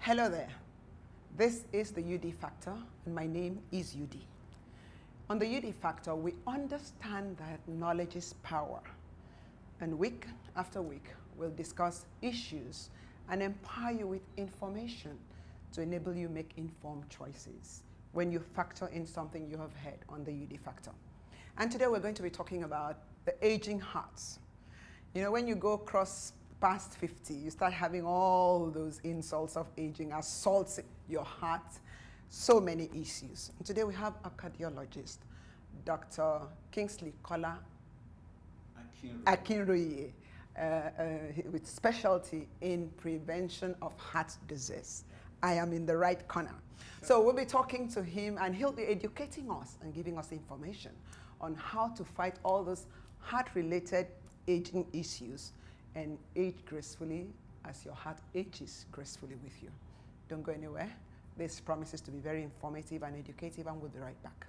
Hello there. This is the UD Factor, and my name is UD. On the UD Factor, we understand that knowledge is power, and week after week, we'll discuss issues and empower you with information to enable you make informed choices when you factor in something you have heard on the UD Factor. And today we're going to be talking about the aging hearts. You know, when you go past 50, you start having all those insults of aging assaulting your heart, so many issues. And today we have a cardiologist, Dr. Kingsley Kola Akinroye, with specialty in prevention of heart disease. I am in the right corner. So we'll be talking to him, and he'll be educating us and giving us information on how to fight all those heart-related aging issues and age gracefully as your heart ages gracefully with you. Don't go anywhere. This promises to be very informative and educative, and we'll be right back.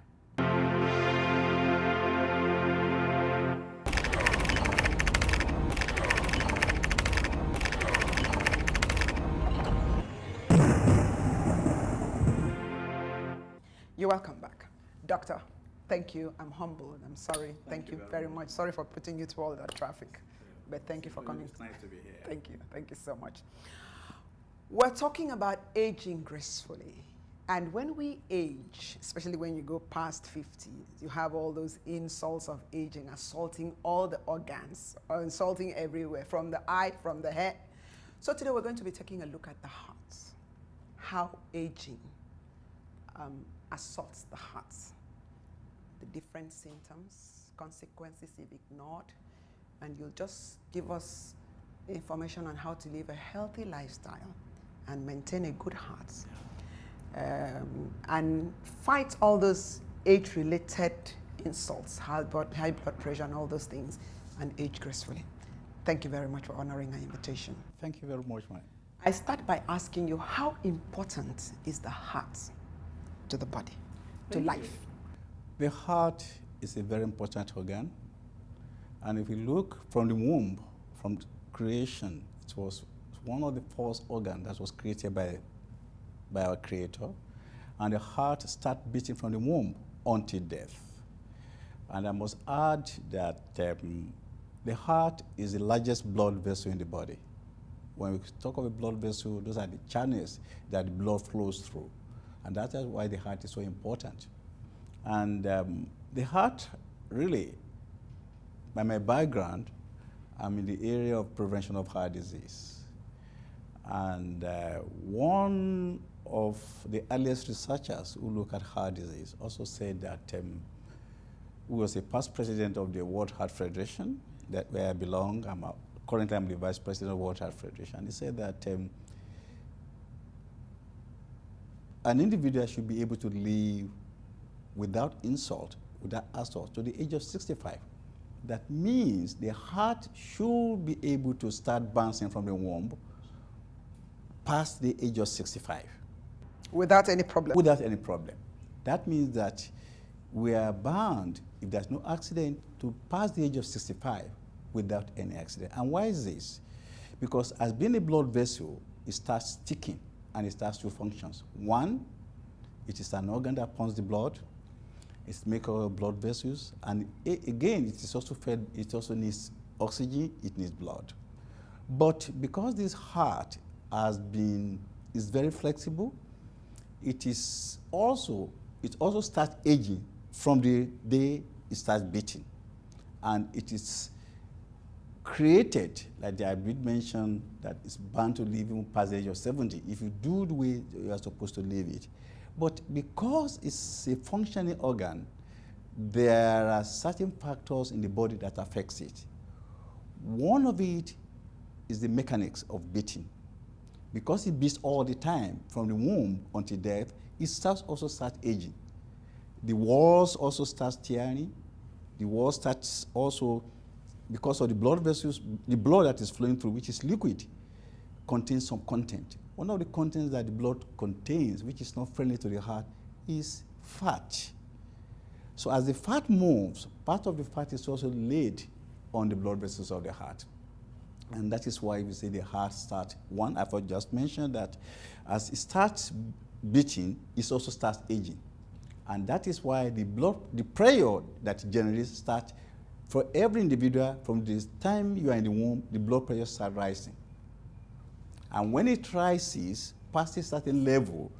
You're welcome back. Doctor, thank you. I'm humbled. I'm sorry. Thank you very much. Sorry for putting you through all that traffic. But thank you for coming. It's nice to be here. Thank you. Thank you so much. We're talking about aging gracefully. And when we age, especially when you go past 50, you have all those insults of aging, assaulting all the organs, or insulting everywhere, from the eye, from the head. So today we're going to be taking a look at the heart, how aging assaults the heart, the different symptoms, consequences if ignored, and you'll just give us information on how to live a healthy lifestyle and maintain a good heart, and fight all those age-related insults, high blood pressure and all those things, and age gracefully. Thank you very much for honoring our invitation. Thank you very much, Mike. I start by asking you, how important is the heart to the body, to life? The heart is a very important organ. And if we look from the womb, from creation, it was one of the first organs that was created by our Creator. And the heart starts beating from the womb until death. And I must add that the heart is the largest blood vessel in the body. When we talk of a blood vessel, those are the channels that the blood flows through. And that is why the heart is so important. And the heart, really, by my background, I'm in the area of prevention of heart disease. And one of the earliest researchers who look at heart disease also said that who was a past president of the World Heart Federation, that where I belong. Currently, I'm the vice president of the World Heart Federation. He said that an individual should be able to live without insult, without assault, to the age of 65. That means the heart should be able to start bouncing from the womb past the age of 65. Without any problem? Without any problem. That means that we are bound, if there's no accident, to pass the age of 65 without any accident. And why is this? Because as being a blood vessel, it starts ticking and it starts two functions. One, it is an organ that pumps the blood. It's made of blood vessels, and again, it is also fed. It also needs oxygen. It needs blood. But because this heart is very flexible, it also starts aging from the day it starts beating, and it is created, like I did mention, that it's bound to live even past the age of 70 if you do the way you are supposed to live it. But because it's a functioning organ, there are certain factors in the body that affects it. One of it is the mechanics of beating. Because it beats all the time from the womb until death, it also starts aging. The walls also start tearing. The walls starts also, because of the blood vessels, the blood that is flowing through, which is liquid, contains some content. One of the contents that the blood contains, which is not friendly to the heart, is fat. So as the fat moves, part of the fat is also laid on the blood vessels of the heart. And that is why we say the heart starts. One, I just mentioned that as it starts beating, it also starts aging. And that is why the prayer that it generates starts for every individual from the time you are in the womb, the blood pressure starts rising. And when it rises past a certain level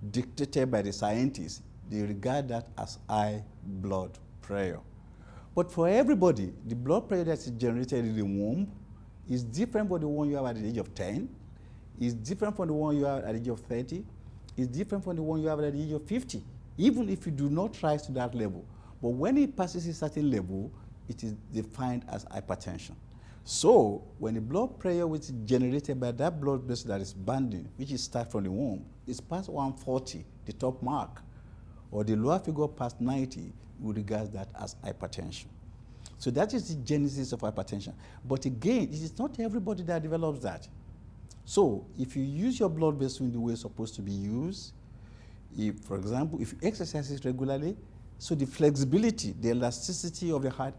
dictated by the scientists, they regard that as high blood pressure. But for everybody, the blood pressure that is generated in the womb is different from the one you have at the age of 10, is different from the one you have at the age of 30, is different from the one you have at the age of 50, even if you do not rise to that level. But when it passes a certain level, it is defined as hypertension. So when the blood pressure which is generated by that blood vessel that is banding, which is start from the womb, is past 140, the top mark, or the lower figure past 90, we regard that as hypertension. So that is the genesis of hypertension. But again, it is not everybody that develops that. So if you use your blood vessel in the way it's supposed to be used, if, for example, if you exercise it regularly, so the flexibility, the elasticity of the heart,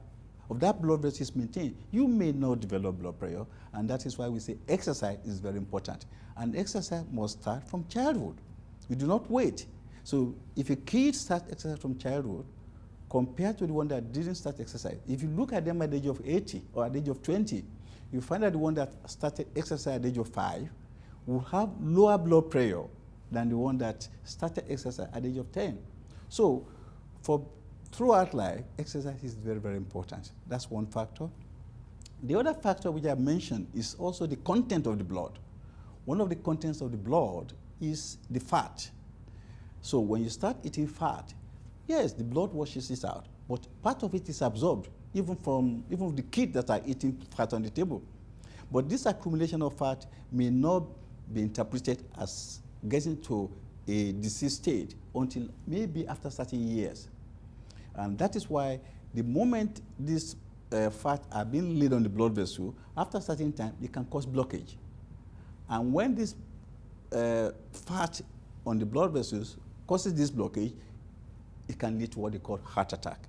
of that blood vessel is maintained, you may not develop blood pressure, and that is why we say exercise is very important. And exercise must start from childhood. We do not wait. So if a kid starts exercise from childhood, compared to the one that didn't start exercise, if you look at them at the age of 80 or at the age of 20, you find that the one that started exercise at the age of 5 will have lower blood pressure than the one that started exercise at the age of 10. So throughout life, exercise is very, very important. That's one factor. The other factor which I mentioned is also the content of the blood. One of the contents of the blood is the fat. So when you start eating fat, yes, the blood washes it out, but part of it is absorbed, even the kids that are eating fat on the table. But this accumulation of fat may not be interpreted as getting to a disease state until maybe after certain years. And that is why the moment these fat are being laid on the blood vessel, after a certain time, it can cause blockage. And when this fat on the blood vessels causes this blockage, it can lead to what they call heart attack.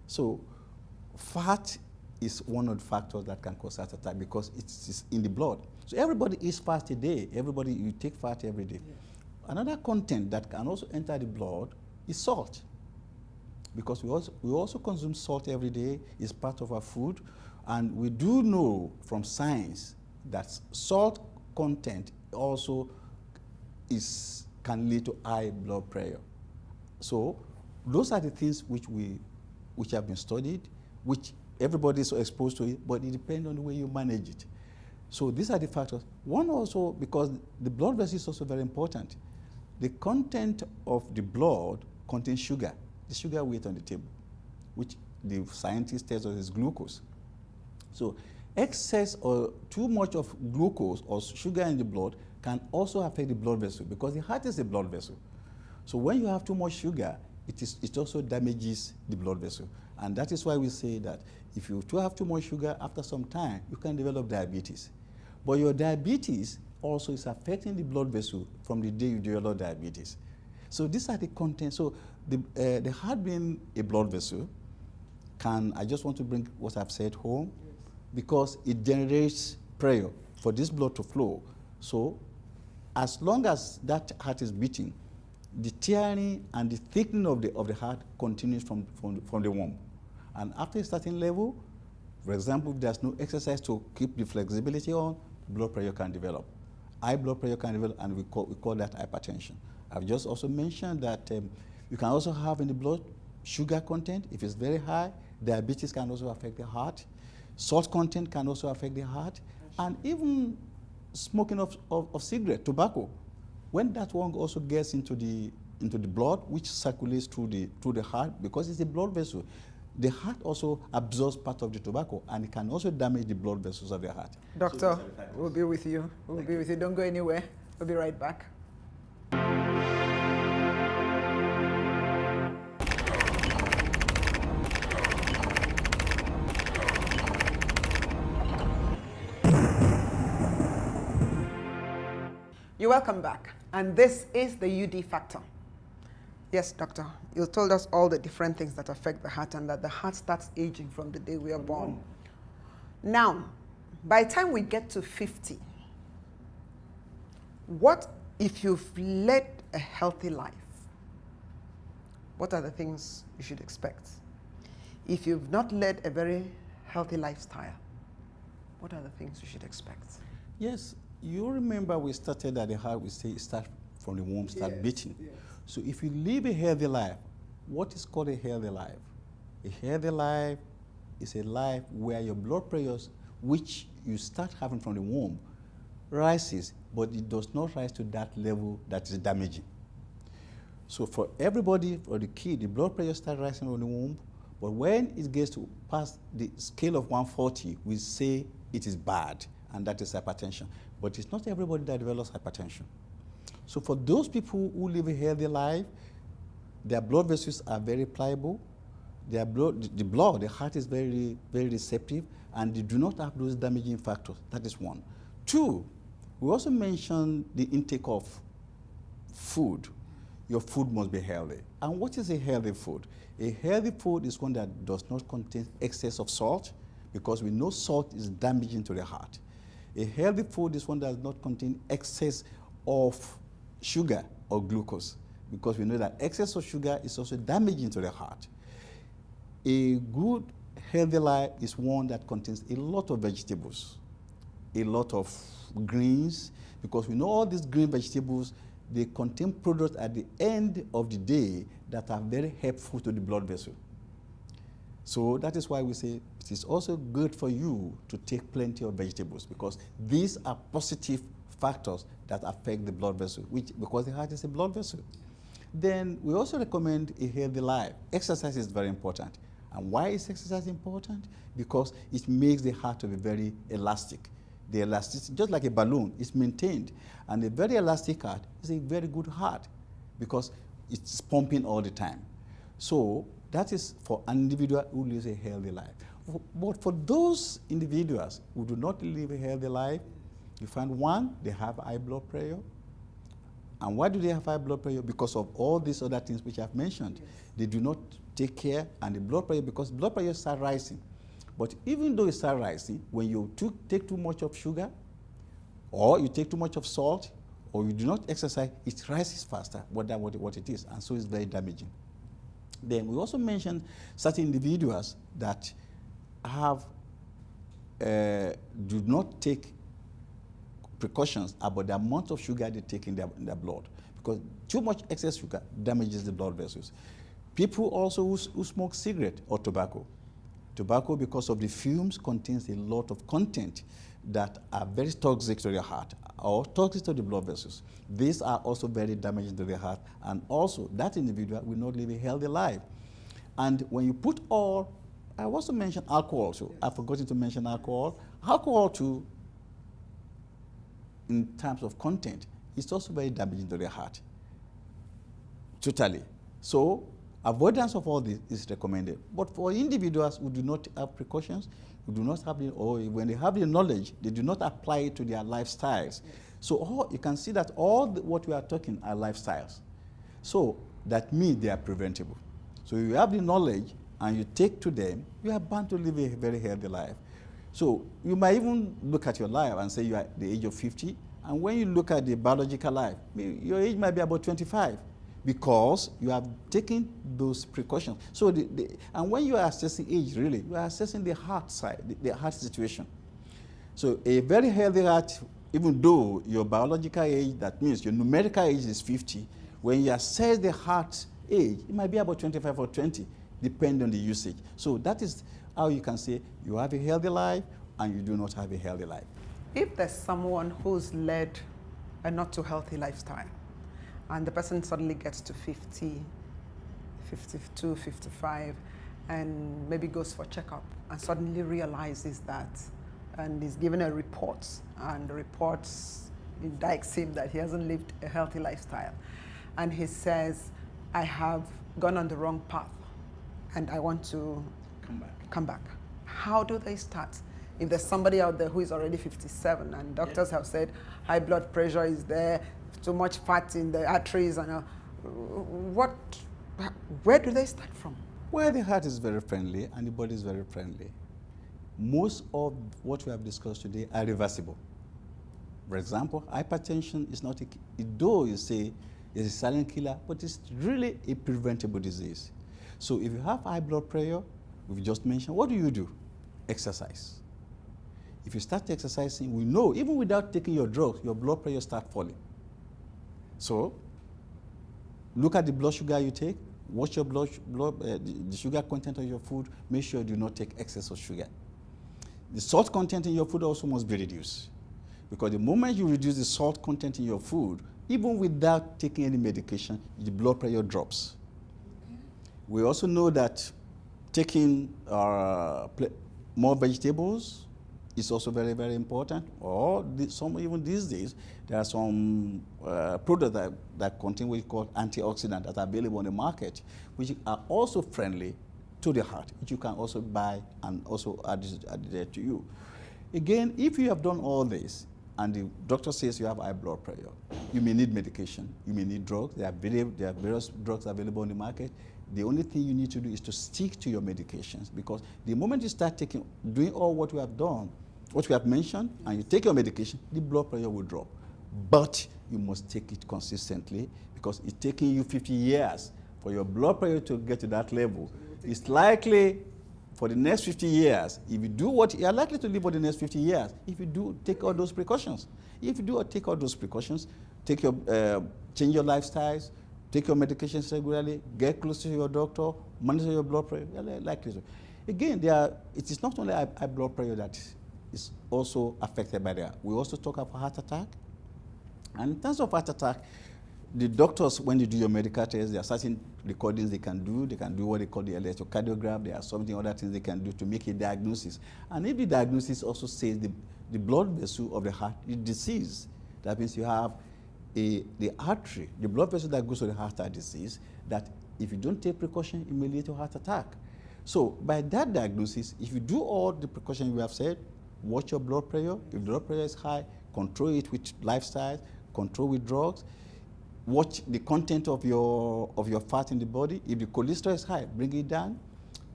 So fat is one of the factors that can cause heart attack because it's in the blood. So everybody eats fat a day. You take fat every day. Yes. Another content that can also enter the blood is salt. Because we also consume salt every day. It's part of our food. And we do know from science that salt content also can lead to high blood pressure. So those are the things which have been studied, which everybody is exposed to it, but it depends on the way you manage it. So these are the factors. One also, because the blood vessel is also very important. The content of the blood contains sugar, the sugar weight on the table, which the scientists tell us is glucose. So excess or too much of glucose or sugar in the blood can also affect the blood vessel because the heart is a blood vessel. So when you have too much sugar, it also damages the blood vessel. And that is why we say that if you have too much sugar, after some time, you can develop diabetes. But your diabetes also is affecting the blood vessel from the day you develop diabetes. So these are the contents. So the heart being a blood vessel I just want to bring what I've said home, because it generates pressure for this blood to flow. So as long as that heart is beating, the tearing and the thickening of the heart continues from the womb. And after a certain level, for example, if there's no exercise to keep the flexibility on, blood pressure can develop. High blood pressure can develop, and we call that hypertension. I've just also mentioned that you can also have in the blood sugar content. If it's very high, diabetes can also affect the heart. Salt content can also affect the heart. And even smoking of cigarette, tobacco, when that one also gets into the blood, which circulates through the heart, because it's a blood vessel, the heart also absorbs part of the tobacco, and it can also damage the blood vessels of the heart. Doctor, we'll be with you. We'll be with you. Don't go anywhere. We'll be right back. You're welcome back. And this is the UD factor. Yes, doctor, you told us all the different things that affect the heart and that the heart starts aging from the day we are born. Now, By the time we get to 50, what if you've led a healthy life? What are the things you should expect? If you've not led a very healthy lifestyle, what are the things you should expect? Yes, you remember we started at the heart, we say start from the womb, start beating. Yes. So if you live a healthy life, what is called a healthy life? A healthy life is a life where your blood pressures, which you start having from the womb, rises, but it does not rise to that level that is damaging. So for everybody, for the kid, the blood pressure starts rising from the womb, but when it gets to past the scale of 140, we say it is bad, and that is hypertension. But it's not everybody that develops hypertension. So for those people who live a healthy life, their blood vessels are very pliable, their the heart is very, very receptive, and they do not have those damaging factors. That is one. Two, we also mentioned the intake of food. Your food must be healthy. And what is a healthy food? A healthy food is one that does not contain excess of salt, because we know salt is damaging to the heart. A healthy food is one that does not contain excess of sugar or glucose, because we know that excess of sugar is also damaging to the heart. A good healthy life is one that contains a lot of vegetables, a lot of greens, because we know all these green vegetables, they contain products at the end of the day that are very helpful to the blood vessel. So that is why we say it is also good for you to take plenty of vegetables, because these are positive factors that affect the blood vessel, because the heart is a blood vessel. Then we also recommend a healthy life. Exercise is very important. And why is exercise important? Because it makes the heart to be very elastic. The elasticity, just like a balloon, is maintained. And a very elastic heart is a very good heart, because it's pumping all the time. So that is for an individual who lives a healthy life. But for those individuals who do not live a healthy life, you find one, they have high blood pressure. And why do they have high blood pressure? Because of all these other things which I've mentioned. Yes. They do not take care, and the blood pressure, because blood pressure starts rising. But even though it starts rising, when you take too much of sugar, or you take too much of salt, or you do not exercise, it rises faster than what it is, and so it's very damaging. Then we also mentioned certain individuals that have do not take precautions about the amount of sugar they take in their blood, because too much excess sugar damages the blood vessels. People also who smoke cigarette or tobacco. Tobacco, because of the fumes, contains a lot of content that are very toxic to the heart or toxic to the blood vessels. These are also very damaging to the heart, and also that individual will not live a healthy life. And when you put all, I also mentioned alcohol too. I've forgotten to mention alcohol. Alcohol too, in terms of content, is also very damaging to the heart. Totally. So avoidance of all this is recommended. But for individuals who do not have precautions, who do not have or when they have the knowledge, they do not apply it to their lifestyles. Yes. So you can see that what we are talking are lifestyles. So that means they are preventable. So you have the knowledge and you take to them, you are bound to live a very healthy life. So you might even look at your life and say you are at the age of 50, and when you look at the biological life, your age might be about 25, because you have taken those precautions. So and when you are assessing age, really, you are assessing the heart side, the heart situation. So a very healthy heart, even though your biological age, that means your numerical age is 50, when you assess the heart age, it might be about 25 or 20, depending on the usage. So that is how you can say you have a healthy life and you do not have a healthy life. If there's someone who's led a not too healthy lifestyle, and the person suddenly gets to 50, 52, 55, and maybe goes for checkup, and suddenly realizes that, and is given a report, and the report indicts him that he hasn't lived a healthy lifestyle, and he says, I have gone on the wrong path, and I want to come back. How do they start? If there's somebody out there who is already 57 and doctors have said high blood pressure is there, too much fat in the arteries, and where do they start from? Well, the heart is very friendly and the body is very friendly. most of what we have discussed today are reversible. For example, hypertension is not, though you say it's a silent killer, but it's really a preventable disease. So if you have high blood pressure, we've just mentioned, what do? Exercise. If you start exercising, we know even without taking your drugs, your blood pressure starts falling. So look at the blood sugar you take, watch your the sugar content of your food, make sure you do not take excess of sugar. The salt content in your food also must be reduced, because the moment you reduce the salt content in your food, even without taking any medication, the blood pressure drops. Okay. We also know that taking more vegetables is also very, very important. Or even these days, there are some products that contain what we call antioxidants that are available on the market, which are also friendly to the heart, which you can also buy and also add there to you. Again, if you have done all this, and the doctor says you have high blood pressure, you may need medication, you may need drugs. There are various drugs available on the market. The only thing you need to do is to stick to your medications, because the moment you start doing all what we have done, what we have mentioned, and you take your medication, the blood pressure will drop. But you must take it consistently, because it's taking you 50 years for your blood pressure to get to that level. It's likely for the next 50 years, if you do what you are likely to live for the next 50 years, if you do take all those precautions. If you do take all those precautions, change your lifestyles, take your medications regularly, get close to your doctor, monitor your blood pressure, you're likely to. Again, it is not only high blood pressure that is also affected by that. We also talk about heart attack. And in terms of heart attack, the doctors, when you do your medical tests, there are certain recordings they can do. They can do what they call the electrocardiogram. There are something other things they can do to make a diagnosis. And if the diagnosis also says the blood vessel of the heart is diseased, that means you have the artery, the blood vessel that goes to the heart are diseased, that if you don't take precaution, it may lead to a heart attack. So by that diagnosis, if you do all the precautions we have said, watch your blood pressure. If blood pressure is high, control it with lifestyle, control with drugs. Watch the content of your fat in the body. If the cholesterol is high, bring it down.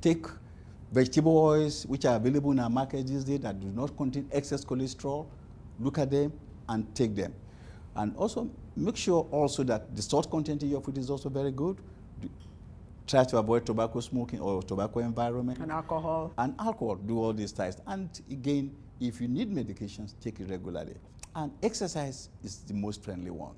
Take vegetable oils, which are available in our market these days, that do not contain excess cholesterol. Look at them and take them. And also make sure also that the salt content in your food is also very good. Try to avoid tobacco smoking or tobacco environment. And alcohol. And alcohol, do all these tests. And again, if you need medications, take it regularly. And exercise is the most friendly one.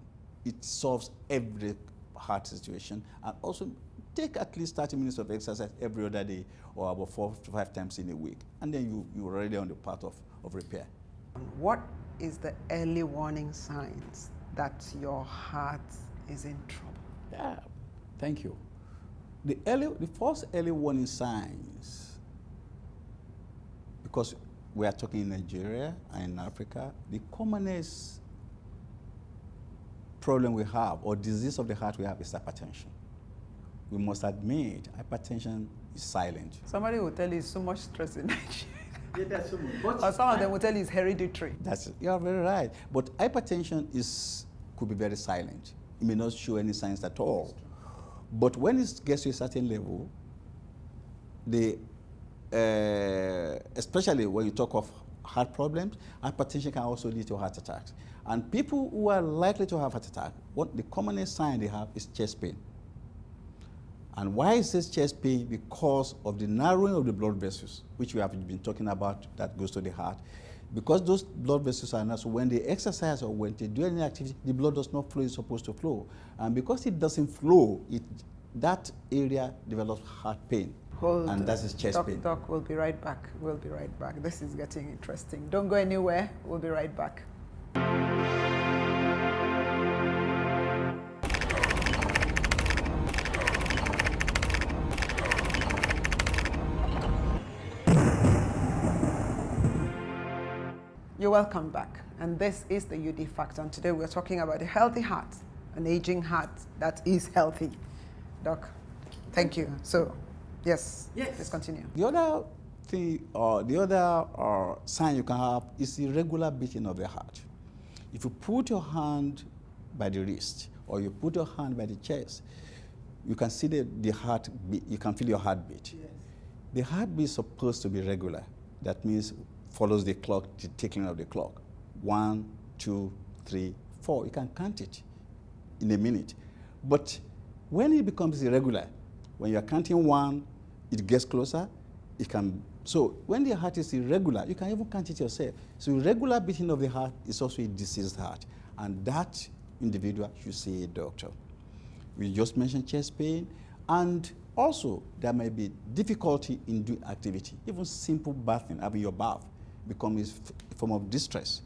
It solves every heart situation. And also take at least 30 minutes of exercise every other day, or about 4 to 5 times in a week. And then you're already on the path of repair. What is the early warning signs that your heart is in trouble? Yeah, thank you. The first early warning signs, because we are talking in Nigeria and in Africa, the commonest problem we have, or disease of the heart we have, is hypertension. We must admit, hypertension is silent. Somebody will tell you it's so much stress in Nigeria. Yeah, that's so much. Or some of them will tell you it's hereditary. You're very right. But hypertension could be very silent. It may not show any signs at all. But when it gets to a certain level, especially when you talk of heart problems, hypertension can also lead to heart attacks. And people who are likely to have heart attack, the commonest sign they have is chest pain. And why is this chest pain? Because of the narrowing of the blood vessels, which we have been talking about, that goes to the heart. Because those blood vessels are narrow, so when they exercise or when they do any activity, the blood does not flow, it's supposed to flow. And because it doesn't flow, that area develops heart pain. And that is chest pain. Doc, we'll be right back. We'll be right back. This is getting interesting. Don't go anywhere. We'll be right back. You're welcome back. And this is the UD Factor. And today we're talking about a healthy heart, an aging heart that is healthy. Doc, thank you. So, yes, let's continue. The other thing, the other sign you can have is the regular beating of the heart. If you put your hand by the wrist or you put your hand by the chest, you can see the heart beat, you can feel your heartbeat. Yes. The heartbeat is supposed to be regular. That means follows the clock, the ticking of the clock. 1, 2, 3, 4. You can count it in a minute. But when it becomes irregular, when you're counting 1, it gets closer. It can. So when the heart is irregular, you can even count it yourself. So irregular beating of the heart is also a diseased heart, and that individual should see a doctor. We just mentioned chest pain, and also there may be difficulty in doing activity. Even simple bathing, having your bath, becomes a form of distress.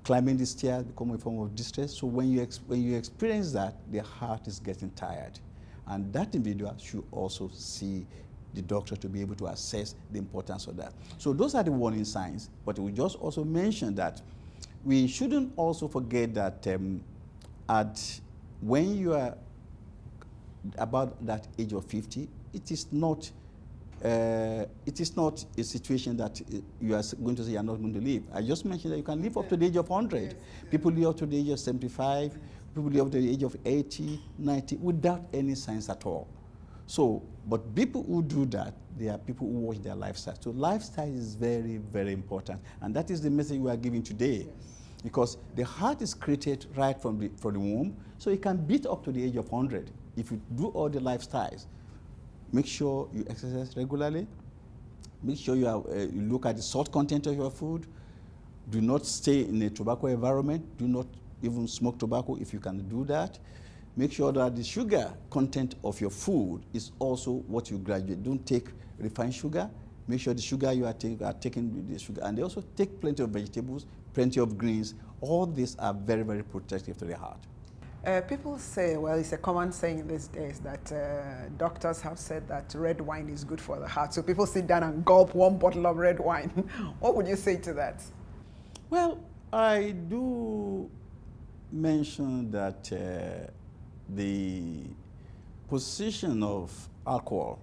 Climbing the stairs becomes a form of distress. So when you experience that, the heart is getting tired, and that individual should also see the doctor to be able to assess the importance of that. So those are the warning signs, but we just also mentioned that we shouldn't also forget that when you are about that age of 50, it is not a situation that you are going to say you are not going to live. I just mentioned that you can live up to the age of 100. Yes. People live up to the age of 75. People live up to the age of 80, 90 without any signs at all. So, but people who do that, they are people who watch their lifestyle. So lifestyle is very, very important. And that is the message we are giving today. Yes. Because the heart is created right from the womb, so it can beat up to the age of 100. If you do all the lifestyles, make sure you exercise regularly, make sure you look at the salt content of your food, do not stay in a tobacco environment, do not even smoke tobacco if you can do that. Make sure that the sugar content of your food is also what you graduate. Don't take refined sugar. Make sure the sugar you are taking the sugar. And they also take plenty of vegetables, plenty of greens. All these are very, very protective to the heart. People say, well, it's a common saying these days that doctors have said that red wine is good for the heart. So people sit down and gulp 1 bottle of red wine. What would you say to that? Well, I do mention that the position of alcohol,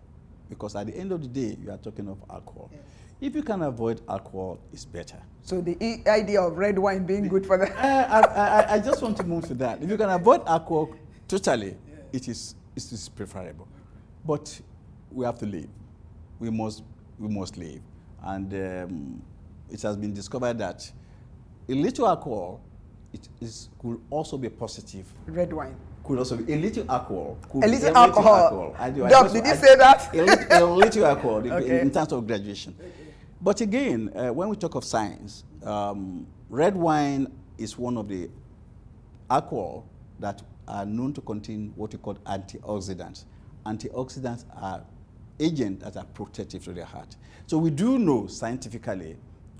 because at the end of the day, you are talking of alcohol. Yes. If you can avoid alcohol, it's better. So the idea of red wine being good for the... I just want to move to that. If you can avoid alcohol totally, yeah, it is preferable. But we have to live. We must live. And it has been discovered that a little alcohol could also be positive. Red wine. Could also be a little alcohol. A little alcohol. Doc, did you say that? A little alcohol okay, in terms of graduation. Okay. But again, when we talk of science, red wine is one of the alcohol that are known to contain what we call antioxidants. Antioxidants are agents that are protective to the heart. So we do know scientifically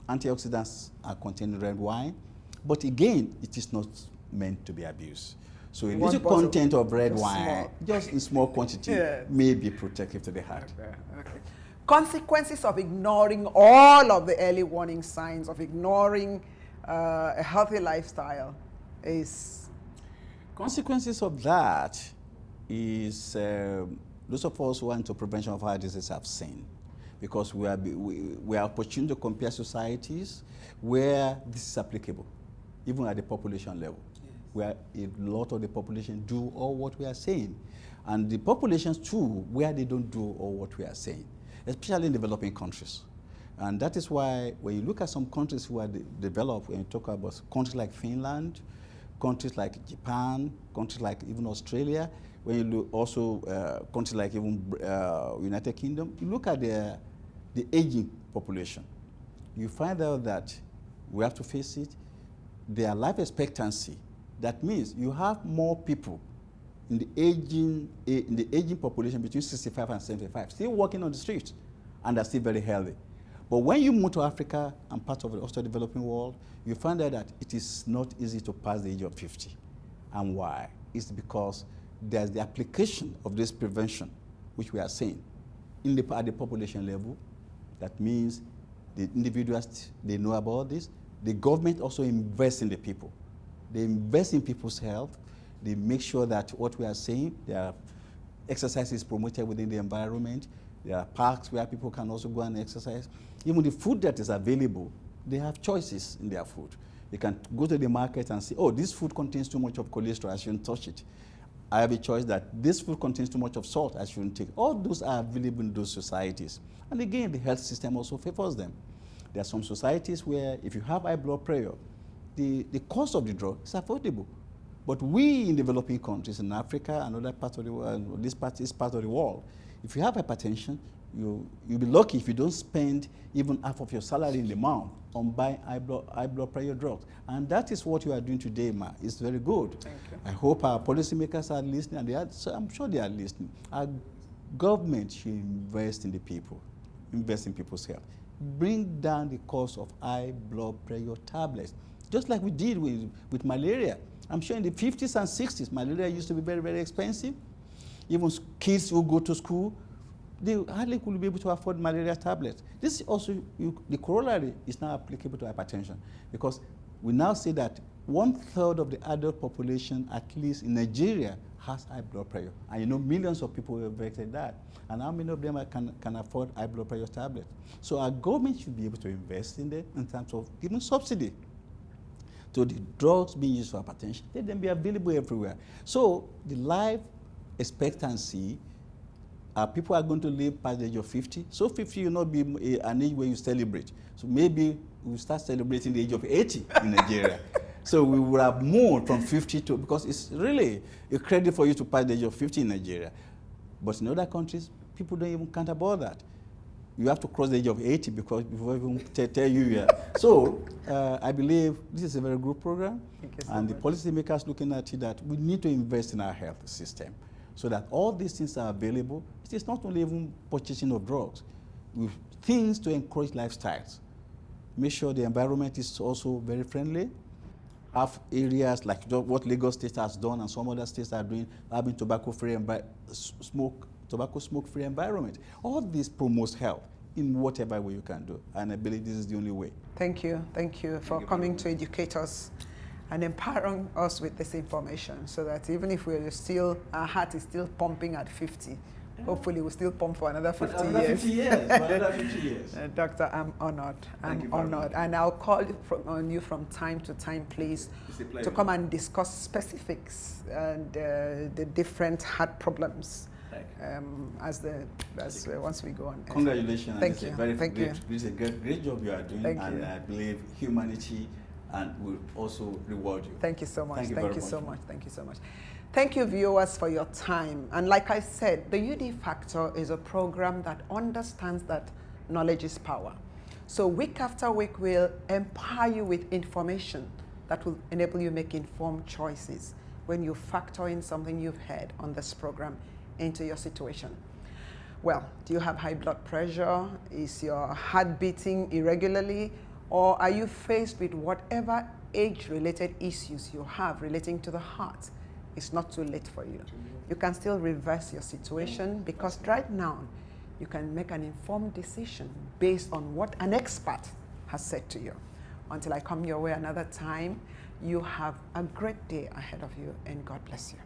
antioxidants are contained in red wine, but again, it is not meant to be abused. So a little content of red wine, just in small quantity, yeah, may be protective to the heart. Okay. Okay. Consequences of ignoring all of the early warning signs, of ignoring a healthy lifestyle is? Consequences of that is those of us who are into prevention of heart disease have seen, because we are opportune to compare societies where this is applicable, even at the population level, yes, where a lot of the population do all what we are saying, and the populations too where they don't do all what we are saying, especially in developing countries. And that is why when you look at some countries who are developed, when you talk about countries like Finland, countries like Japan, countries like even Australia, when you look also countries like even United Kingdom, you look at the aging population, you find out that we have to face it, their life expectancy. That means you have more people in the aging population between 65 and 75 still walking on the streets, and are still very healthy. But when you move to Africa and parts of the also developing world, you find out that it is not easy to pass the age of 50. And why? It's because there's the application of this prevention, which we are saying, at the population level. That means the individuals, they know about this. The government also invests in the people. They invest in people's health. They make sure that what we are saying, their exercise is promoted within the environment. There are parks where people can also go and exercise. Even the food that is available, they have choices in their food. They can go to the market and say, oh, this food contains too much of cholesterol, I shouldn't touch it. I have a choice that this food contains too much of salt, I shouldn't take it. All those are available in those societies. And again, the health system also favors them. There are some societies where if you have high blood pressure, the cost of the drug is affordable. But we in developing countries in Africa and other parts of the world, this part of the world, if you have hypertension, you'll be lucky if you don't spend even half of your salary in the month on buying high blood pressure drugs. And that is what you are doing today, Ma. It's very good. Thank you. I hope our policymakers are listening, and so I'm sure they are listening. Our government should invest in the people, invest in people's health. Bring down the cost of high blood pressure tablets, just like we did with malaria. I'm sure in the 50s and 60s, malaria used to be very, very expensive. Even kids who go to school, they hardly could be able to afford malaria tablets. This is also, the corollary is now applicable to hypertension, because we now say that 1/3 of the adult population, at least in Nigeria, has high blood pressure. And you know, millions of people have affected that. And how many of them can afford high blood pressure tablets? So our government should be able to invest in them in terms of giving subsidy to the drugs being used for hypertension. Let them be available everywhere. So the life expectancy, people are going to live past the age of 50. So 50 will not be an age where you celebrate. So maybe we'll start celebrating the age of 80 in Nigeria. So we will have moved from 50 to, because it's really a credit for you to pass the age of 50 in Nigeria. But in other countries, people don't even count about that. You have to cross the age of 80 before even tell you yeah. So I believe this is a very good program. And the policymakers looking at it, that we need to invest in our health system so that all these things are available. It is not only even purchasing of drugs, with things to encourage lifestyles. Make sure the environment is also very friendly. Have areas like what Lagos State has done and some other states are doing, having tobacco-free smoke-free environment. All this promotes health in whatever way you can do, and I believe this is the only way. Thank you for coming to educate us and empowering us with this information, so that even if we're still, our heart is still pumping at 50, hopefully we'll still pump for another 50 years. 50 years, for another 50 years. Doctor, I'm honored. I'm honored. And I'll call on you from time to time, please, to come and discuss specifics and the different heart problems once we go on. Congratulations. Thank you. Thank you. This is a great job you are doing, and I believe humanity will also reward you. Thank you so much. Thank you so much. Thank you so much. Thank you, viewers, for your time. And like I said, the UD Factor is a program that understands that knowledge is power. So week after week, we'll empower you with information that will enable you make informed choices when you factor in something you've heard on this program into your situation. Well, do you have high blood pressure? Is your heart beating irregularly? Or are you faced with whatever age-related issues you have relating to the heart? It's not too late for you. You can still reverse your situation, because right now you can make an informed decision based on what an expert has said to you. Until I come your way another time, you have a great day ahead of you, and God bless you.